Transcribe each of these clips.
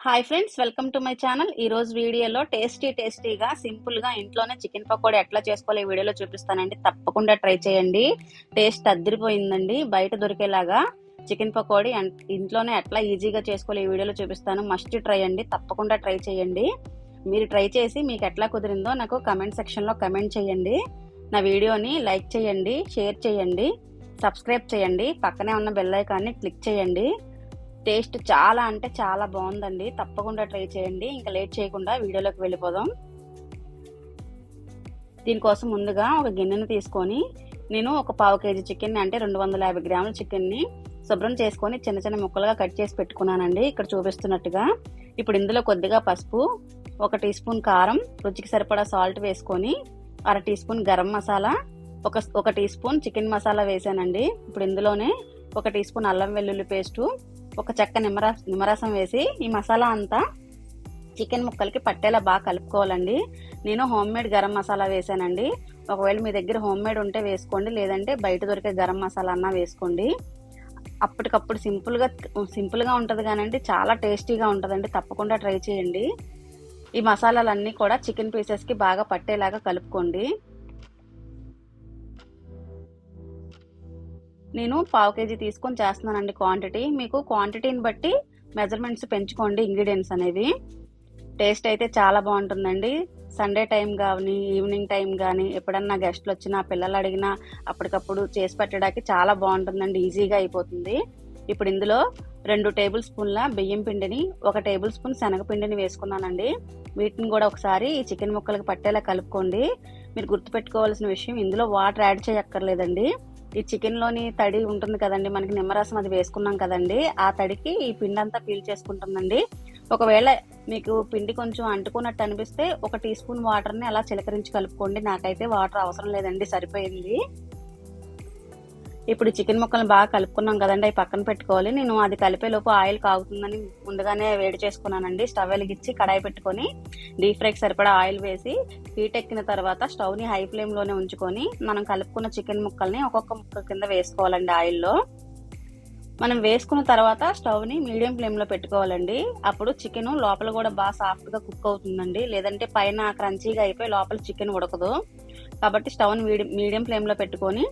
Hi friends, welcome to my channel. ఈ రోజు వీడియోలో టేస్టీగా సింపుల్ గా ఇంట్లోనే చికెన్ పకోడీ ఎట్లా చేసుకోవాలో ఈ వీడియోలో చూపిస్తానండి. తప్పకుండా ట్రై చేయండి. టేస్ట్ అదిరిపోయిందండి. బయట దొరికేలాగా చికెన్ పకోడీ ఇంట్లోనే ఎట్లా ఈజీగా చేసుకోవాలి ఈ వీడియోలో చూపిస్తాను. మస్ట్ ట్రై అండి, తప్పకుండా ట్రై చేయండి. మీరు ట్రై చేసి మీకు ఎట్లా కుదిరిందో నాకు కమెంట్ సెక్షన్ లో కమెంట్ చేయండి. నా వీడియోని లైక్ చేయండి, షేర్ చేయండి, సబ్స్క్రైబ్ చేయండి, పక్కనే ఉన్న బెల్ ఐకాన్ని క్లిక్ చేయండి. టేస్ట్ చాలా అంటే చాలా బాగుందండి. తప్పకుండా ట్రై చేయండి. ఇంకా లేట్ చేయకుండా వీడియోలోకి వెళ్ళిపోదాం. దీనికోసం ముందుగా ఒక గిన్నెను తీసుకొని నేను ఒక పావు కేజీ చికెన్ అంటే 250 గ్రాముల చికెన్ ని శుభ్రం చేసుకొని చిన్న చిన్న ముక్కలుగా కట్ చేసి పెట్టుకున్నానండి, ఇక్కడ చూపిస్తున్నట్టుగా. ఇప్పుడు ఇందులో కొద్దిగా పసుపు, 1 టీ స్పూన్ కారం, రుచికి సరిపడా సాల్ట్ వేసుకొని 1/2 టీ స్పూన్ గరం మసాలా, ఒక టీ స్పూన్ చికెన్ మసాలా వేసానండి. ఇప్పుడు ఇందులోనే 1 టీ స్పూన్ అల్లం వెల్లుల్లి పేస్టు, ఒక చెక్క నిమ్మరసం వేసి ఈ మసాలా అంతా చికెన్ ముక్కలకి పట్టేలా బాగా కలుపుకోవాలండి. నేను హోమ్ మేడ్ గరం మసాలా వేసానండి. ఒకవేళ మీ దగ్గర హోమ్ మేడ్ ఉంటే వేసుకోండి, లేదంటే బయట దొరికే గరం మసాలా అన్నా వేసుకోండి. అప్పటికప్పుడు సింపుల్ గా ఉంటది కానండి, చాలా టేస్టీగా ఉంటదండి. తప్పకుండా ట్రై చేయండి. ఈ మసాలాలన్నీ కూడా చికెన్ పీసెస్ కి బాగా పట్టేలాగా కలుపుకోండి. నేను పావు కేజీ తీసుకొని చేస్తున్నానండి క్వాంటిటీ. మీకు క్వాంటిటీని బట్టి మెజర్మెంట్స్ పెంచుకోండి ఇంగ్రీడియంట్స్ అనేవి. టేస్ట్ అయితే చాలా బాగుంటుందండి. సండే టైం కానీ, ఈవినింగ్ టైం కానీ, ఎప్పుడన్నా గెస్ట్లు వచ్చినా, పిల్లలు అడిగినా అప్పటికప్పుడు చేసి పెట్టడానికి చాలా బాగుంటుందండి. ఈజీగా అయిపోతుంది. ఇప్పుడు ఇందులో 2 టేబుల్ స్పూన్ల బియ్యం పిండిని, 1 టేబుల్ స్పూన్ శనగపిండిని వేసుకున్నానండి. వీటిని కూడా ఒకసారి ఈ చికెన్ ముక్కలకు పట్టేలా కలుపుకోండి. మీరు గుర్తుపెట్టుకోవాల్సిన విషయం, ఇందులో వాటర్ యాడ్ చేయక్కర్లేదండి. ఈ చికెన్ లోని తడి ఉంటుంది కదండి, మనకి నిమ్మరసం అది వేసుకున్నాం కదండి, ఆ తడికి ఈ పిండి అంతా పీల్ చేసుకుంటుందండి. ఒకవేళ మీకు పిండి కొంచెం అంటుకున్నట్టు అనిపిస్తే 1 టీ స్పూన్ వాటర్ ని అలా చిలకరించి కలుపుకోండి. నాకైతే వాటర్ అవసరం లేదండి, సరిపోయింది. ఇప్పుడు చికెన్ ముక్కలను బాగా కలుపుకున్నాం కదండి, అవి పక్కన పెట్టుకోవాలి. నేను అది కలిపే లోపు ఆయిల్ కాగుతుందని ముందుగానే వేడి చేసుకున్నానండి. స్టవ్ వెలిగించి కడాయి పెట్టుకొని డీప్ ఫ్రైకి సరిపడా ఆయిల్ వేసి హీట్ ఎక్కిన తర్వాత స్టవ్ ని హై ఫ్లేమ్ లోనే ఉంచుకొని మనం కలుపుకున్న చికెన్ ముక్కల్ని ఒక్కొక్క ముక్క కింద వేసుకోవాలండి ఆయిల్లో. మనం వేసుకున్న తర్వాత స్టవ్ ని మీడియం ఫ్లేమ్ లో పెట్టుకోవాలండి. అప్పుడు చికెన్ లోపల కూడా బాగా సాఫ్ట్ గా కుక్ అవుతుందండి. లేదంటే పైన క్రంచీగా అయిపోయి లోపల చికెన్ ఉడకదు. కాబట్టి స్టవ్ ని మీడియం ఫ్లేమ్ లో పెట్టుకొని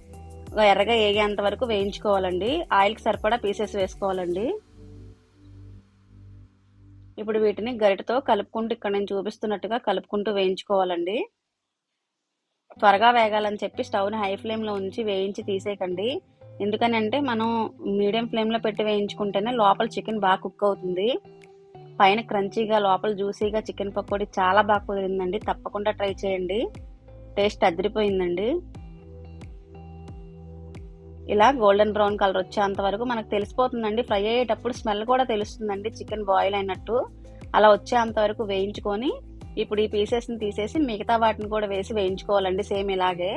ఎర్రగా ఏగేంత వరకు వేయించుకోవాలండి. ఆయిల్ కి సరిపడా పీసెస్ వేసుకోవాలండి. ఇప్పుడు వీటిని గరిటతో కలుపుకుంటూ ఇక్కడ నేను చూపిస్తున్నట్టుగా కలుపుకుంటూ వేయించుకోవాలండి. త్వరగా వేగాలని చెప్పి స్టవ్ ని హై ఫ్లేమ్ లో ఉంచి వేయించి తీసేయకండి. ఎందుకని అంటే మనం మీడియం ఫ్లేమ్ లో పెట్టి వేయించుకుంటేనే లోపల చికెన్ బాగా కుక్ అవుతుంది. పైన క్రంచీగా, లోపల జ్యూసీగా చికెన్ పకోడీ చాలా బాగా కుదిరిందండి. తప్పకుండా ట్రై చేయండి. టేస్ట్ అదిరిపోయిందండి. ఇలా గోల్డెన్ బ్రౌన్ కలర్ వచ్చేంత వరకు మనకు తెలిసిపోతుందండి. ఫ్రై అయ్యేటప్పుడు స్మెల్ కూడా తెలుస్తుందండి చికెన్ బాయిల్ అయినట్టు. అలా వచ్చేంత వరకు వేయించుకొని ఇప్పుడు ఈ పీసెస్ ని తీసేసి మిగతా వాటిని కూడా వేసి వేయించుకోవాలండి, సేమ్ ఇలాగే.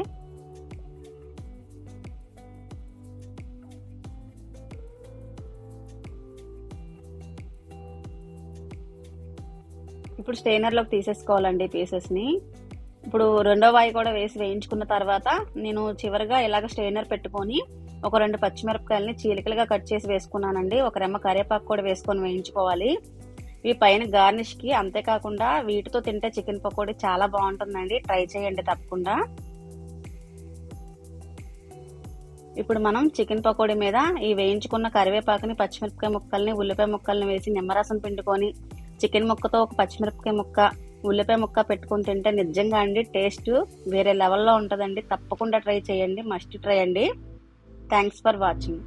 ఇప్పుడు స్టెయినర్ లోకి తీసేసుకోవాలండి పీసెస్ ని. ఇప్పుడు రెండో వాయి కూడా వేసి వేయించుకున్న తర్వాత నేను చివరిగా ఇలాగ స్టెయినర్ పెట్టుకొని ఒక 2 పచ్చిమిరపకాయలని చీలికలుగా కట్ చేసి వేసుకున్నానండి. ఒక రెమ్మ కరివేపాకు కూడా వేసుకొని వేయించుకోవాలి. ఇవి పైన గార్నిష్ కి. అంతేకాకుండా వీటితో తింటే చికెన్ పకోడీ చాలా బాగుంటుందండి. ట్రై చేయండి తప్పకుండా. ఇప్పుడు మనం చికెన్ పకోడీ మీద ఈ వేయించుకున్న కరివేపాకుని, పచ్చిమిరపకాయ ముక్కల్ని, ఉల్లిపాయ ముక్కల్ని వేసి నిమ్మరసం పిండుకొని చికెన్ ముక్కతో ఒక పచ్చిమిరపకాయ ముక్క, ఉల్లిపాయ ముక్క పెట్టుకుని తింటే నిజంగా అండి టేస్ట్ వేరే లెవెల్లో ఉంటుందండి. తప్పకుండా ట్రై చేయండి, మస్ట్ ట్రై అండి. Thanks for watching.